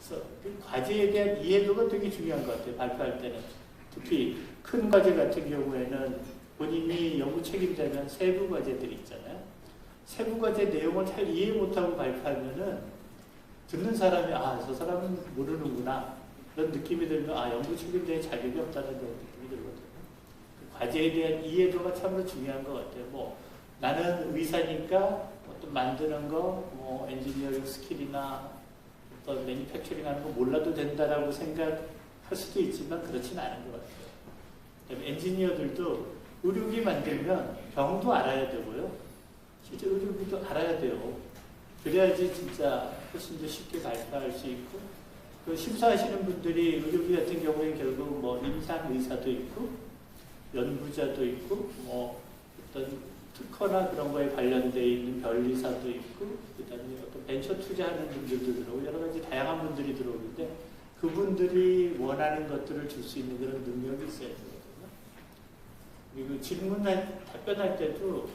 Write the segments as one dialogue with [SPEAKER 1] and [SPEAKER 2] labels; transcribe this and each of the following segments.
[SPEAKER 1] 그래서 그 과제에 대한 이해도가 되게 중요한 것 같아요. 발표할 때는. 특히 큰 과제 같은 경우에는 본인이 연구 책임자면 세부 과제들이 있잖아요. 세부 과제 내용을 잘 이해 못하고 발표하면은 듣는 사람이 저 사람은 모르는구나 그런 느낌이 들면 연구 책임자의 자격이 없다는 그런 느낌이 들거든요. 그 과제에 대한 이해도가 참으로 중요한 것 같아요. 뭐 나는 의사니까 어떤 만드는 거, 뭐 엔지니어링 스킬이나 어떤 매니팩처링 하는 거 몰라도 된다라고 생각할 수도 있지만 그렇지는 않은 것 같아요. 엔지니어들도 의료기 만들면 병도 알아야 되고요. 실제 의료기도 알아야 돼요. 그래야지 진짜 훨씬 더 쉽게 발표할 수 있고, 그 심사하시는 분들이 의료기 같은 경우에 결국 뭐 임상 의사도 있고, 연구자도 있고, 뭐 어떤 특허나 그런 거에 관련되어 있는 변리사도 있고, 그 다음에 어떤 벤처 투자하는 분들도 들어오고, 여러 가지 다양한 분들이 들어오는데, 그분들이 원하는 것들을 줄 수 있는 그런 능력이 있어야 되거든요. 그리고 답변할 때도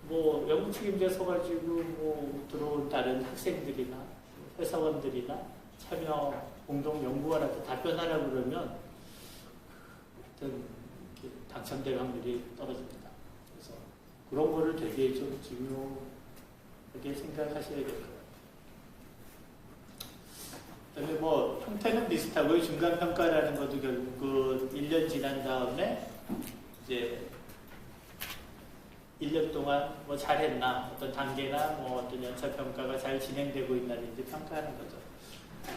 [SPEAKER 1] 뭐 연구 책임자 서가지고 뭐 들어온 다른 학생들이나 회사원들이나 참여 공동 연구원한테 답변하라고 그러면 어떤 당첨될 확률이 떨어집니다. 그래서 그런 거를 되게 좀 중요하게 생각하셔야 될 것 같아요. 그다음에 뭐 형태는 비슷하고요. 중간평가라는 것도 결국은 1년 지난 다음에 이제 1년 동안 뭐 잘했나, 어떤 단계나 뭐 어떤 연차평가가 잘 진행되고 있나를 이제 평가하는 거죠.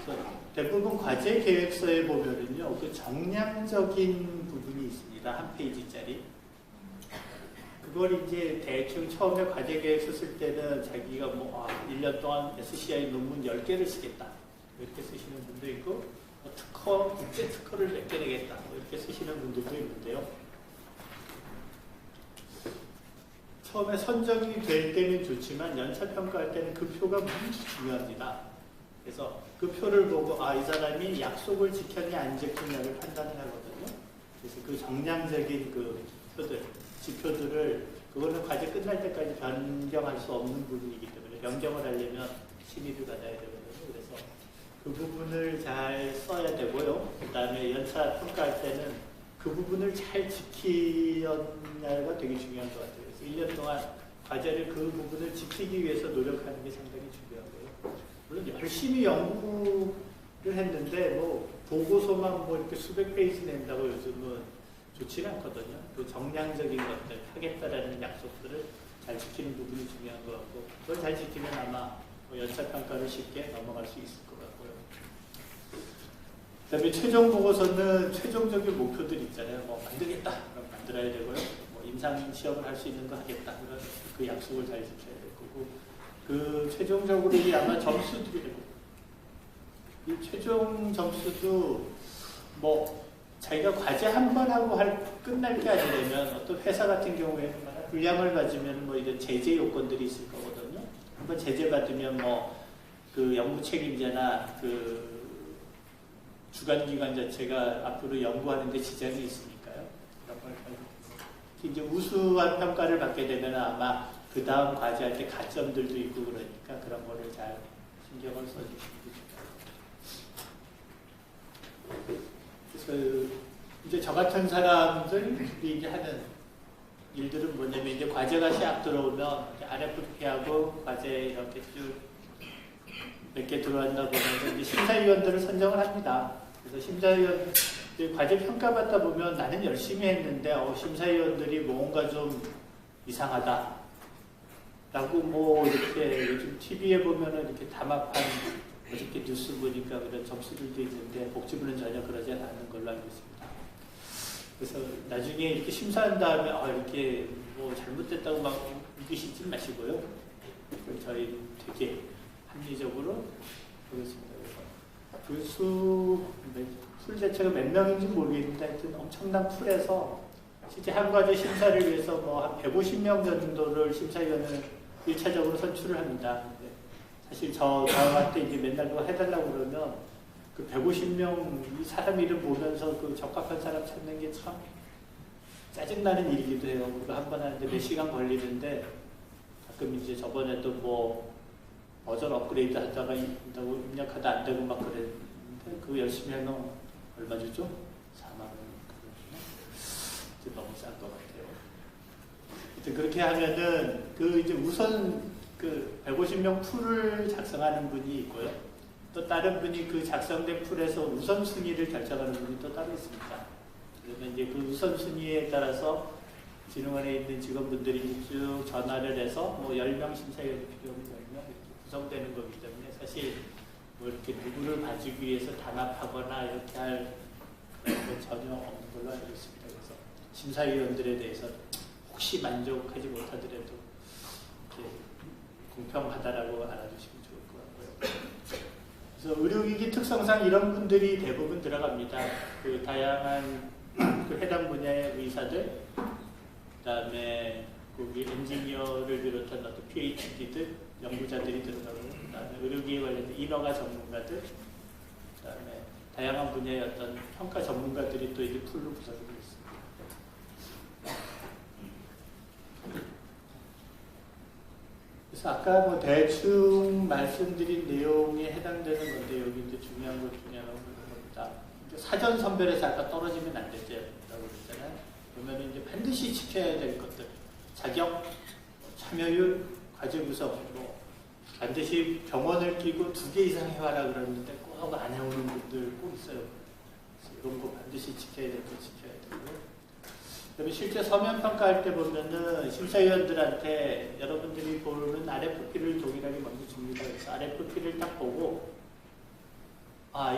[SPEAKER 1] 그래서 대부분 과제 계획서에 보면은요, 그 정량적인 부분이 있습니다. 한 페이지짜리. 그걸 이제 대충 처음에 과제 계획서 쓸 때는 자기가 뭐 1년 동안 SCI 논문 10개를 쓰겠다. 이렇게 쓰시는 분도 있고, 뭐 국제 특허를 몇 개 내겠다. 뭐 이렇게 쓰시는 분들도 있는데요. 처음에 선정이 될 때는 좋지만 연차평가할 때는 그 표가 무지 중요합니다. 그래서 그 표를 보고 이 사람이 약속을 지켰냐 안 지켰냐를 판단을 하거든요. 그래서 그 정량적인 그 표들, 지표들을 그거는 과제 끝날 때까지 변경할 수 없는 부분이기 때문에 변경을 하려면 심의를 받아야 되거든요. 그래서 그 부분을 잘 써야 되고요. 그 다음에 연차 평가할 때는 그 부분을 잘 지키느냐가 되게 중요한 것 같아요. 1년 동안 과제를 그 부분을 지키기 위해서 노력하는 게 상당히 중요하고요. 물론 열심히 연구를 했는데 뭐 보고서만 뭐 이렇게 수백 페이지 낸다고 요즘은 좋지는 않거든요. 그 정량적인 것들, 하겠다라는 약속들을 잘 지키는 부분이 중요한 것 같고, 그걸 잘 지키면 아마 뭐 연차평가를 쉽게 넘어갈 수 있을 것 같고요. 그 다음에 최종 보고서는 최종적인 목표들 있잖아요. 뭐 만들겠다. 그럼 만들어야 되고요. 임상 시험을 할 수 있는 거 하겠다. 그런 그 약속을 잘 지켜야 될 거고, 그 최종적으로 아마 점수들이 되고, 이 최종 점수도 뭐 자기가 과제 한 번 하고 끝날 게 아니라면 어떤 회사 같은 경우에는 분량을 가지면 뭐 이런 제재 요건들이 있을 거거든요. 한번 제재 받으면 뭐 그 연구 책임자나 그 주관기관 자체가 앞으로 연구하는데 지장이 있으니까요. 그런 걸 이제 우수한 평가를 받게 되면 아마 그 다음 과제할 때 가점들도 있고 그러니까 그런 거를 잘 신경을 써주시면 됩니다. 그래서 이제 저 같은 사람들이 이제 하는 일들은 뭐냐면 이제 과제가 시작 들어오면 RFP하고 과제 이렇게 쭉 몇 개 들어왔나 보면 이제 심사위원들을 선정을 합니다. 그래서 심사위원 과제 평가받다 보면 나는 열심히 했는데 심사위원들이 뭔가 좀 이상하다 라고 뭐 이렇게 요즘 TV에 보면은 이렇게 담합한 어저께 뉴스 보니까 그런 점수들도 있는데 복지부는 전혀 그러지 않는 걸로 알고 있습니다. 그래서 나중에 이렇게 심사한 다음에 이렇게 뭐 잘못됐다고 막 우기시지 마시고요. 저희 되게 합리적으로 보겠습니다. 풀 자체가 몇 명인지 모르겠는데 하여튼 엄청난 풀에서 실제 한 과제 심사를 위해서 뭐 한 150명 정도를 심사위원을 1차적으로 선출을 합니다. 사실 저한테 이제 맨날 그거 해달라고 그러면 그 150명 이 사람 이름 보면서 그 적합한 사람 찾는 게 참 짜증나는 일이기도 해요. 그거 한 번 하는데 몇 시간 걸리는데 가끔 이제 저번에도 뭐 버전 업그레이드 하다가 입력하다 안 되고 막 그랬는데 있는데 그거 열심히 해놓으면 얼마 주죠? 4만 원. 너무 싼 것 같아요. 그렇게 하면은 그 이제 우선 그 150명 풀을 작성하는 분이 있고요. 또 다른 분이 그 작성된 풀에서 우선순위를 결정하는 분이 또 따로 있습니다. 그러면 이제 그 우선순위에 따라서 진흥원에 있는 직원분들이 쭉 전화를 해서 뭐 10명 심사위원이 필요하면 10명 이렇게 구성되는 거기 때문에 사실 뭐 이렇게 누구를 봐주기 위해서 단합하거나 이렇게 할 건 전혀 없는 걸로 알고 있습니다. 그래서 심사위원들에 대해서 혹시 만족하지 못하더라도 공평하다라고 알아주시면 좋을 것 같고요. 그래서 의료기기 특성상 이런 분들이 대부분 들어갑니다. 그 다양한 그 해당 분야의 의사들, 그다음에 거기 엔지니어를 비롯한 어떤 PhD들, 연구자들이 들어가고요. 그다음에 의료기기 관련된 인허가 전문가들, 그다음에 다양한 분야의 어떤 평가 전문가들이 또 이제 풀로 구성이 되어 있습니다. 그래서 아까 뭐 대충 말씀드린 내용에 해당되는 건데 여기 이제 중요한 것 중에 하나가 겁니다. 사전 선별에서 아까 떨어지면 안 되죠. 라고 그랬잖아요. 그러면 이제 반드시 지켜야 될 것들. 자격, 참여율, 과제 구성, 뭐 반드시 병원을 끼고 2개 이상 해와라 그러는데 꼭 안 해오는 분들 꼭 있어요. 이런 거 반드시 지켜야 될 거 지켜야 되고요. 그다음에 실제 서면 평가할 때 보면은 심사위원들한테 여러분들이 보는 RFP를 동일하게 먼저 줍니다. 그래서 RFP를 딱 보고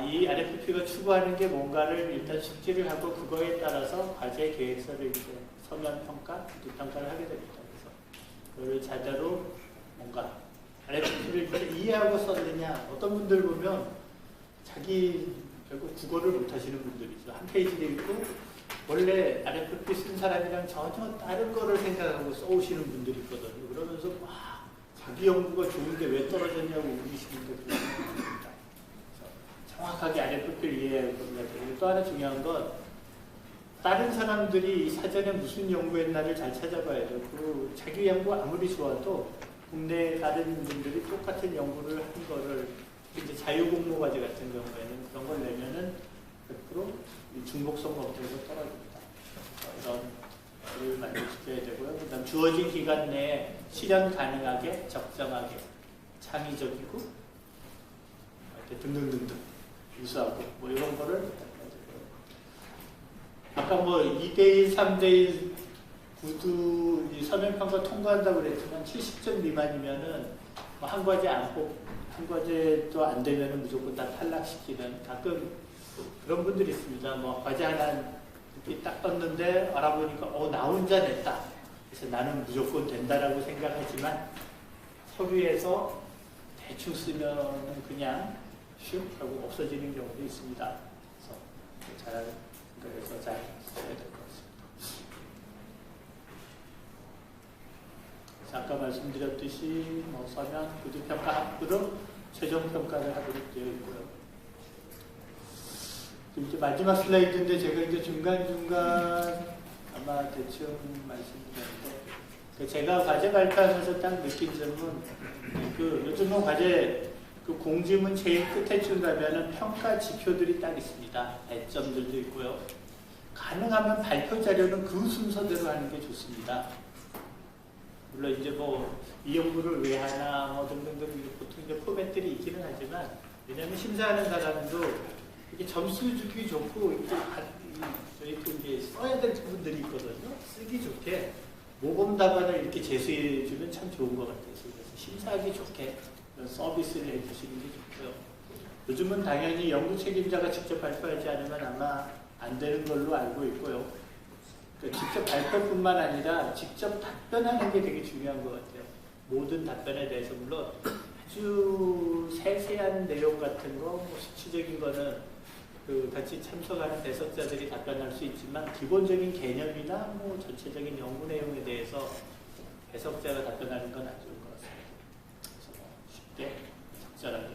[SPEAKER 1] 이 RFP가 추구하는 게 뭔가를 일단 숙지를 하고 그거에 따라서 과제 계획서를 이제 서면 평가, 뒷평가를 하게 됩니다. 그래서 그걸 제대로 뭔가 RFP를 이해하고 썼느냐. 어떤 분들 보면 자기 결국 국어를 못 하시는 분들이 있어요. 한 페이지를 읽고 원래 RFP 쓴 사람이랑 전혀 다른 거를 생각하고 써오시는 분들이 있거든요. 그러면서 막 자기 연구가 좋은데 왜 떨어졌냐고 우기시는 분들이 있습니다. 정확하게 RFP를 이해해야 할 겁니다. 그리고 또 하나 중요한 건 다른 사람들이 사전에 무슨 연구했나를 잘 찾아봐야 돼요. 그리고 자기 연구 아무리 좋아도 국내 다른 분들이 똑같은 연구를 한 거를 이제 자유공모 과제 같은 경우에는 그런 걸 내면은 100% 중복성 검토에서 떨어집니다. 이런 걸 만족시켜야 되고요. 그 다음 주어진 기간 내에 실현 가능하게, 적정하게, 창의적이고 등등등등 유수하고 뭐 이런 거를 해야 되고요. 아까 뭐 2대1, 3대1 구두 서면평가 통과한다고 그랬지만 70점 미만이면은 뭐 한 과제 한 과제도 안 되면은 무조건 다 탈락시키는 가끔 그런 분들이 있습니다. 뭐 과제 하나 이렇게 딱 떴는데 알아보니까 나 혼자 냈다. 그래서 나는 무조건 된다라고 생각하지만 서류에서 대충 쓰면은 그냥 슉 하고 없어지는 경우도 있습니다. 그래서 잘 써야 될 것 같습니다. 아까 말씀드렸듯이 뭐 서면, 구두평가 합구로 최종평가를 하도록 되어 있고요. 지금 이제 마지막 슬라이드인데 제가 이제 중간중간 아마 대충 말씀드렸는데 제가 과제 발표하면서 딱 느낀 점은 요즘은 과제 공지문 제일 끝에쯤 가면은 평가 지표들이 딱 있습니다. 배점들도 있고요. 가능하면 발표 자료는 그 순서대로 하는 게 좋습니다. 물론 이제 뭐 이 연구를 왜 하나 뭐 등등등 보통 이제 포맷들이 있기는 하지만 왜냐하면 심사하는 사람도 이게 점수 주기 좋고 저희 또 이제 써야 될 부분들이 있거든요. 쓰기 좋게 모범 답안을 이렇게 제시해주면 참 좋은 것 같아요. 그래서 심사하기 좋게 서비스를 해주시는 게 좋고요. 요즘은 당연히 연구 책임자가 직접 발표하지 않으면 아마 안 되는 걸로 알고 있고요. 직접 발표뿐만 아니라 직접 답변하는 게 되게 중요한 것 같아요. 모든 답변에 대해서 물론 아주 세세한 내용 같은 거, 뭐 수치적인 거는 같이 참석하는 배석자들이 답변할 수 있지만 기본적인 개념이나 뭐 전체적인 연구 내용에 대해서 배석자가 답변하는 건 안 좋을 것 같습니다. 그래서 쉽게 적절하게